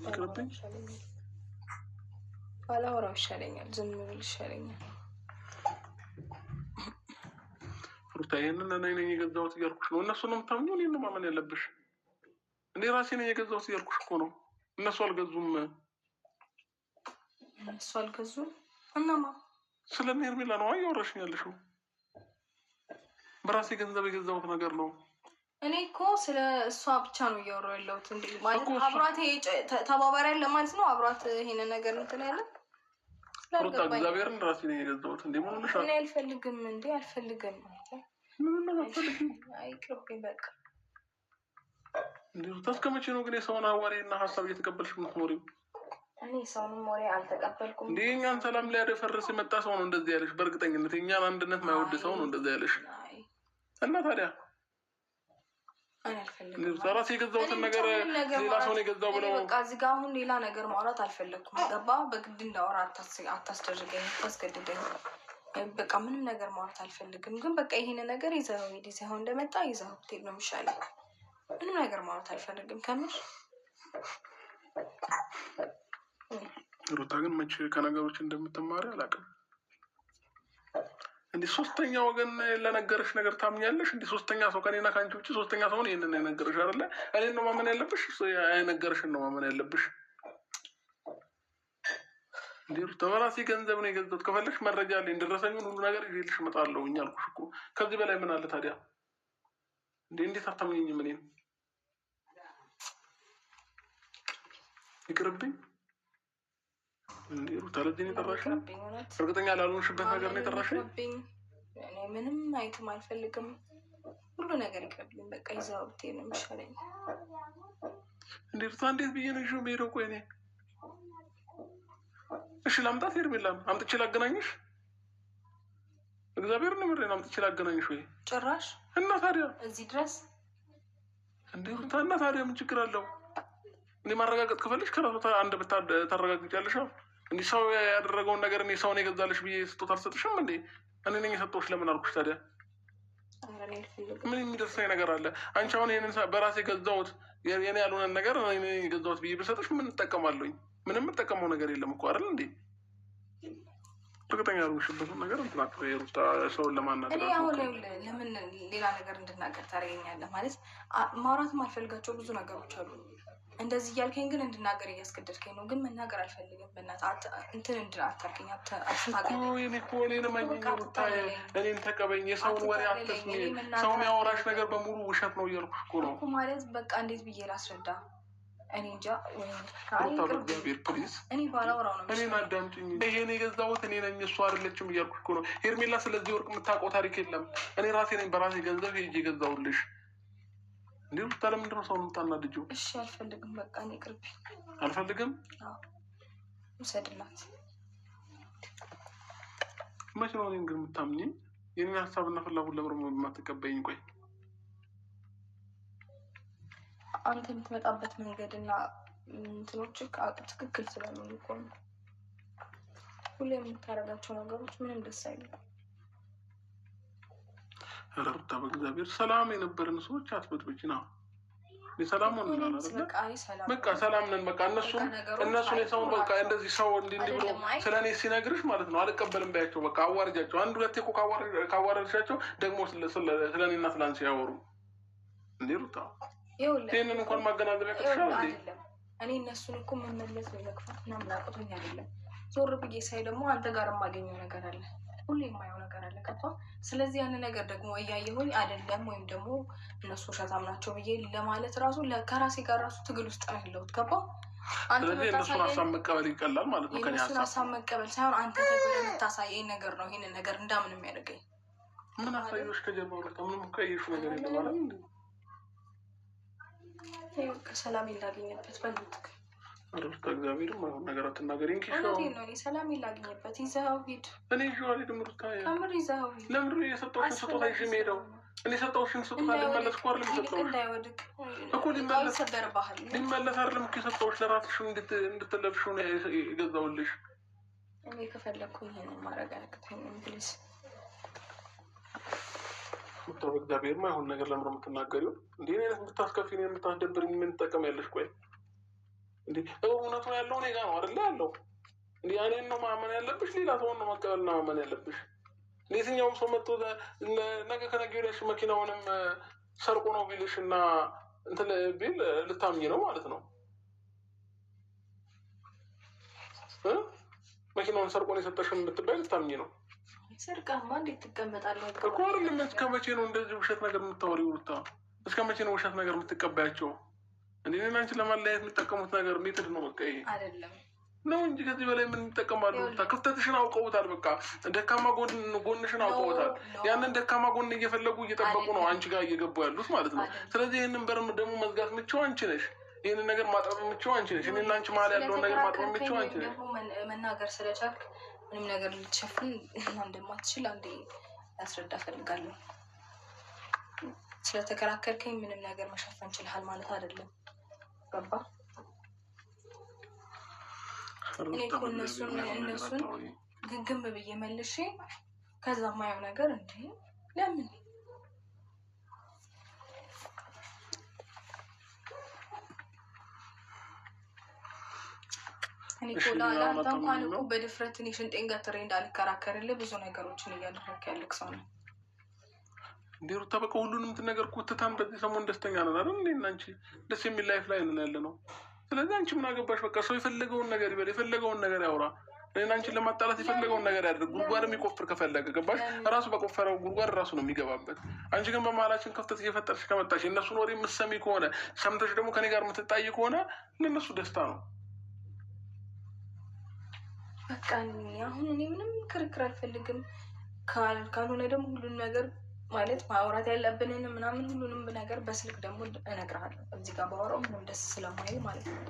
ይቅርብኝ። ባላወራው ይሻለኛል፣ ዝም ብል ይሻለኛል። ሩታ ይሄንን እኔ ነኝ የገዛሁት እያልኩሽ ነው። እነሱ ነው የምታምኚው? እኔን ነው ማመን ያለብሽ። እኔ ራሴ ነኝ የገዛሁት እያልኩሽ እኮ ነው። እነሱ አልገዙም። እነሱ አልገዙም? እናማ ስለ እኔ ሄርሜላ ነው እያወራሽኝ ያለሽው? በራሴ ገንዘብ የገዛሁት ነገር ነው። እኔ እኮ ስለ እሷ ብቻ ነው እያወራሁ ያለሁት። እንዴ ማለት አብሯት ተባባሪ ያለ ማለት ነው። አብሯት ይሄንን ነገር እንትን ያለ ሩታ እግዚአብሔርን ራሴ ነኝ የገዛሁት። እንዴ ምን ሆነሻል? እኔ አልፈልግም። እንዴ አልፈልግም። ምን ነው አልፈልግም? አይቅርብኝ በቃ። እንዴ ሩታ እስከ መቼ ነው ግን የሰውን ወሬና ሀሳብ እየተቀበልሽ የምትኖሪው? እኔ ሰውንም ወሬ አልተቀበልኩም። እንዴ እኛን ሰላም ሊያደፈርስ የመጣ ሰው ነው እንደዚህ ያለሽ። በእርግጠኝነት እኛን አንድነት ማይወድ ሰው ነው እንደዚህ ያለሽ። እና ታዲያ ራሴ የገዛሁትን ነገር ሌላ ሰው ነው የገዛው ብለው በቃ እዚህ ጋር አሁን ሌላ ነገር ማውራት አልፈለግኩም። ገባ? በግድ እንዳወራ አታስደርገኝ፣ አታስገድደኝ። በቃ ምንም ነገር ማውራት አልፈልግም። ግን በቃ ይሄን ነገር ይዘው ሂድ፣ ይዘው እንደመጣ ይዘው ብትሄድ ነው የሚሻለው። ምንም ነገር ማውራት አልፈልግም ከምር። ሩታ ግን መቼ ከነገሮች እንደምትማሪ አላውቅም። እንዲህ ሶስተኛ ወገን ለነገረሽ ነገር ታምኛለሽ? እንዲህ ሶስተኛ ሰው ከኔና ከአንቺ ውጭ ሶስተኛ ሰው ነው ይሄንን የነገረሽ አይደለ? እኔን ነው ማመን ያለብሽ? የነገረሽን ነው ማመን ያለብሽ? እንዴ ሩታ በራሴ ገንዘብ ነው የገዛሁት። ከፈለሽ መረጃ አለኝ፣ ደረሰኙን ሁሉ ነገር ይዤልሽ እመጣለሁ አልኩሽ እኮ። ከዚህ በላይ ምን አለ ታዲያ? እንዴ እንዴት አታምኚኝም? እኔን ይቅርብኝ። እንዴ ሩታ ለዚህ ነው የጠራሽኝ? እርግጠኛ ላልሆንሽበት ነገር ነው የጠራሽኝ? እኔ ምንም አይተም አልፈልግም። ሁሉ ነገር ይቅርብኝ በቃ። ይዘው ብትሄድ ነው የሚሻለኝ። እንዴ ሩታ እንዴት ብዬ ነው ይዤው የምሄደው? ቆይ እኔ እሺ ላምጣት? ሄርሜላም አምጥቼ ላገናኝሽ? እግዚአብሔር ነው ምሬን አምጥቼ ላገናኝሽ ወይ ጭራሽ? እና ታዲያ እዚህ ድረስ እንዴ ሩታ እና ታዲያ ምን ችግር አለው? እኔ ማረጋገጥ ከፈለሽ ከራሱ አንድ ታረጋግጫለሽ። እንዲህ ሰው ያደረገውን ነገር እኔ ሰውን የገዛልሽ ብዬ ስጦታ አልሰጥሽም እንዴ? እኔ ነኝ የሰጠሁሽ። ለምን አልኩሽ ታዲያ? ምን የሚደርሰኝ ነገር አለ? አንቺ አሁን ይህንን በራሴ የገዛሁት የኔ ያልሆነን ነገር እኔ የገዛሁት ብዬ ብሰጥሽ ምን እጠቀማለሁኝ? ምንም የምጠቀመው ነገር የለም እኮ አይደል እንዴ? እርግጠኛ ያልሆንሽበትን ነገር እንትናቸው የሩታ ሰውን ለማናገር እኔ አሁን ለምን ሌላ ነገር እንድናገር ታደርገኛለህ? ማለት ማውራት የማልፈልጋቸው ብዙ ነገሮች አሉ። እንደዚህ እያልከኝ ግን እንድናገር እያስገደድከኝ ነው። ግን መናገር አልፈልግም። በእናትህ እንትን አታርገኝ፣ አታገኝ። እኔን ተቀበኝ። የሰውን ወሬ አትስሚ። ሰው የሚያወራሽ ነገር በሙሉ ውሸት ነው እያልኩሽ እኮ ነው። ማለት በቃ እንዴት ብዬ ላስረዳ? እኔ እንጃ። በእግዚአብሔር ፕሊዝ እኔ ባላወራው ነው። እኔን አዳምጪኝ። ይሄን የገዛሁት እኔ ነኝ፣ እሱ አይደለችም እያልኩሽ እኮ ነው። ሄርሜላ ስለዚህ ወርቅ የምታውቀው ታሪክ የለም። እኔ ራሴ ነኝ በራሴ ገንዘብ ሄጄ የገዛሁልሽ። እንዴ ሩታ ለምንድን ነው ሰውን የምታናድጂው? እሺ አልፈልግም በቃ። እኔ ቅርብ አልፈልግም። ውሰድላት። መቼ ነው እኔን ግን የምታምኚኝ? የኔን ሀሳብና ፍላጎት ለምርሞ የማትቀበይኝ? ቆይ አንተ የምትመጣበት መንገድ እና እንትኖች ትክክል ስለሚሆኑ እኮ ነው። ሁሌ የምታደርጋቸው ነገሮች ምንም ደስ አይልም። ሩታ በእግዚአብሔር ሰላም የነበርን ሰዎች አትበጥብጭ ነው። ሰላም ሆነን በቃ ሰላም ነን። በቃ እነሱን የሰውን በቃ እንደዚህ ሰው እንዲህ ብሎ ስለኔ ሲነግርሽ ማለት ነው አልቀበልም ባያቸው። በቃ አዋርጃቸው። አንድ ሁለቴ እኮ ካዋረድሻቸው ደግሞ ስለኔና ስለአንቺ ያወሩ። እንዴ ሩታ ይህንን እንኳን ማገናዘብ ያቅትሻል እንዴ? እኔ እነሱን እኮ መመለስ ወይ መግፋት ምናምን አቅቶኝ አይደለም። ዞር ብዬ ሳይ ደግሞ አንተ ጋር የማገኘው ነገር አለ፣ ሁሌ የማየው ነገር አለ። ከፋ ስለዚህ ያን ነገር ደግሞ እያየሁኝ አይደለም ወይም ደግሞ እነሱ ውሸታም ናቸው ብዬ ለማለት ራሱ ከራሴ ጋር ራሱ ትግል ውስጥ ነው ያለሁት። ከፋ ስለዚህ እነሱን ሀሳብ መቀበል ይቀላል ማለት ነው። እነሱን ሀሳብ መቀበል ሳይሆን አንተ ተግበረ የምታሳየኝ ነገር ነው ይህንን ነገር እንዳምን የሚያደርገኝ። ምን አሳየሽ ከጀርባው? በቃ ምንም እኮ ያየሽው ነገር የለም ማለት ነው። ሰላም ላገኘበት በሉት። ሩታ እግዚአብሔርም አሁን ነገር አትናገሪ። ሰላም ላገኘበት ይዘኸው ሂድ። እኔ ይዤው አልሄድም ሩታ። ከምር ይዘኸው ሂድ። ለምንድን ነው የሰጠሁሽን ስጦታ ይዤ የምሄደው? እኔ የሰጠሁሽን ስጦታ ሊመለስ እኮ አይደለም የሰጠሁሽ። እንዳይወድቅ እኮ ሊመለስ አይደለም እኮ የሰጠሁሽ። ለራስሽ እንድትለብሺው ነው የገዛሁልሽ። እኔ ከፈለግኩ ይሄንን ማድረግ አያቅተኝም። ፕሊዝ ሩታ በእግዚአብሔር ማይሆን ነገር ለምንድን ነው የምትናገሪው? እንዲህ አይነት የምታስከፊ የምታስደብርኝ ምን ትጠቀሚያለሽ? ቆይ እንዴ እውነቱ ያለው እኔ ጋ ነው አይደለ ያለው። እንዴ እኔን ነው ማመን ያለብሽ? ሌላ ሰውን ነው መቀበልና ማመን ያለብሽ? የትኛውም ሰው መጥቶ ነገ ከነገ ወዲያሽ መኪናውንም ሰርቆ ነው ቢልሽ እና እንትን ቢል ልታምኝ ነው ማለት ነው? መኪናውን ሰርቆን የሰጠሽን ብትባይ ልታምኝ ነው? ሰርቃማ እንዴት ትቀመጣለህ እኮ አይደለም። እስከ መቼ ነው እንደዚህ ውሸት ነገር የምታወሪው ሩታ? እስከ መቼ ነው ውሸት ነገር የምትቀበያቸው? እንዴ እኔና አንቺን ለማለያየት የሚጠቀሙት ነገር ሜትድ ነው። በቃ ይሄ አይደለም ነው እንጂ ከዚህ በላይ ምን ይጠቀማሉ? ሩታ ክፍተትሽን አውቀውታል። በቃ ደካማ ጎንሽን አውቀውታል። ያንን ደካማ ጎን እየፈለጉ እየጠበቁ ነው አንቺ ጋር እየገቡ ያሉት ማለት ነው። ስለዚህ ይህንን በር ደግሞ መዝጋት የምትችይው አንቺ ነሽ። ይህንን ነገር ማጥበብ የምትችይው አንቺ ነሽ። እኔና አንቺ መሀል ያለውን ነገር ማጥበብ የምትችይው አንቺ ነሽ። መናገር ስለቻልክ ምንም ነገር ልትሸፍን እና እንደማትችል አንዴ ያስረዳ ፈልጋለሁ። ስለተከራከርከኝ ምንም ነገር መሸፈን ችልሃል ማለት አይደለም። ገባ? እኔ እኮ እነሱን ግግም ብዬ መልሼ ከዛ ማየው ነገር እንዴ ለምን እኔ እኮ ለአንተ እንኳን እኮ በድፍረት እኔ ሽንጤን ገትሬ እንዳልከራከርልህ ብዙ ነገሮችን እያደረግክ ያለቅ ሰው ነው። እንዴ ሩታ በቃ ሁሉንም ነገር ኩትታን በዚህ ሰሞን ደስተኛ ነን አይደል? እኔና አንቺ ደስ የሚል ላይፍ ላይ ነን ያለ ነው። ስለዚህ አንቺ ምን አገባሽ? በቃ ሰው የፈለገውን ነገር ይበል፣ የፈለገውን ነገር ያውራ። እኔና አንቺን ለማጣላት የፈለገውን ነገር ያድርግ። ጉድጓድ የሚቆፍር ከፈለገ ገባሽ? ራሱ በቆፈረው ጉድጓድ ራሱ ነው የሚገባበት። አንቺ ግን በመሀላችን ክፍተት እየፈጠርሽ ከመጣሽ የእነሱን ወሬ የምትሰሚ ከሆነ ሰምተሽ ደግሞ ከኔ ጋር የምትጣይ ከሆነ ለእነሱ ደስታ ነው። በቃ አሁን እኔ ምንም ክርክር አልፈልግም። ካልሆነ ደግሞ ሁሉን ነገር ማለት ማውራት ያለብንን ምናምን ሁሉንም ነገር በስልክ ደግሞ እነግርሃለሁ። እዚህ ጋር ባወራው ምንም ደስ ስለማይል ማለት ነው።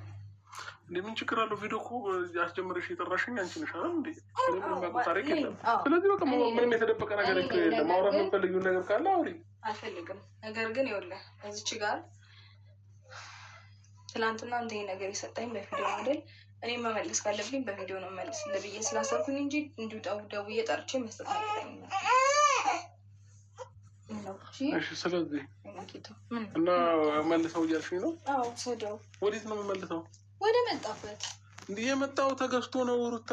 እንዴ ምን ችግር አለው? ቪዲዮ እኮ አስጀምረሽ የጠራሽኝ አንቺ ነሽ አይደል? እንዴ ምንም የሚያውቀው ታሪክ የለም። ስለዚህ በቃ ምንም የተደበቀ ነገር የለም። ማውራት የምትፈልጊው ነገር ካለ አውሪ። አልፈልግም። ነገር ግን ይኸውልህ እዚች ጋር ትናንትና አንተ ይሄ ነገር የሰጠኝ በቪዲዮ አይደል? እኔ መመለስ ካለብኝ በቪዲዮ ነው መመለስ ብዬ ስላሰብኩኝ እንጂ እንዲሁ ደውዬ ጠርቼ መስጠት አይገባኝም ነበር። እሺ ስለዚህ እና መልሰው እያልሽኝ ነው? አዎ ሰደው። ወዴት ነው የምመልሰው? ወደ መጣበት። እንዲህ የመጣው ተገዝቶ ነው ሩታ